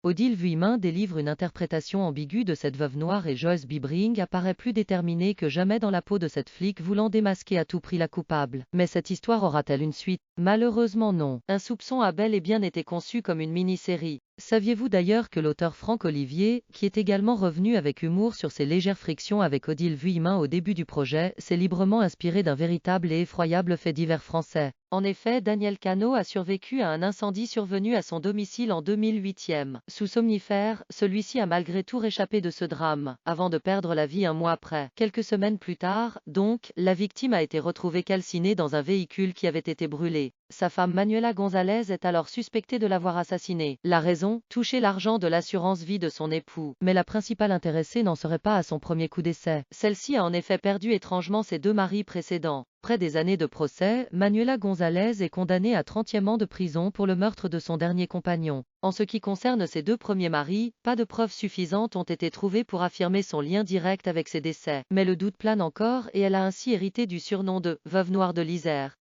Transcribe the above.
Odile Vuillemin délivre une interprétation ambiguë de cette veuve noire et Joyce Bibring apparaît plus déterminée que jamais dans la peau de cette flic voulant démasquer à tout prix la coupable. Mais cette histoire aura-t-elle une suite? Malheureusement non. Un soupçon a bel et bien été conçu comme une mini-série. Saviez-vous d'ailleurs que l'auteur Franck Olivier, qui est également revenu avec humour sur ses légères frictions avec Odile Vuillemin au début du projet, s'est librement inspiré d'un véritable et effroyable fait divers français? En effet, Daniel Cano a survécu à un incendie survenu à son domicile en 2008. Sous somnifère, celui-ci a malgré tout réchappé de ce drame, avant de perdre la vie un mois après. Quelques semaines plus tard, donc, la victime a été retrouvée calcinée dans un véhicule qui avait été brûlé. Sa femme Manuela González est alors suspectée de l'avoir assassiné. La raison, toucher l'argent de l'assurance vie de son époux. Mais la principale intéressée n'en serait pas à son premier coup d'essai. Celle-ci a en effet perdu étrangement ses deux maris précédents. Après des années de procès, Manuela González est condamnée à 30e an de prison pour le meurtre de son dernier compagnon. En ce qui concerne ses deux premiers maris, pas de preuves suffisantes ont été trouvées pour affirmer son lien direct avec ses décès. Mais le doute plane encore et elle a ainsi hérité du surnom de « veuve noire de l'Isère ».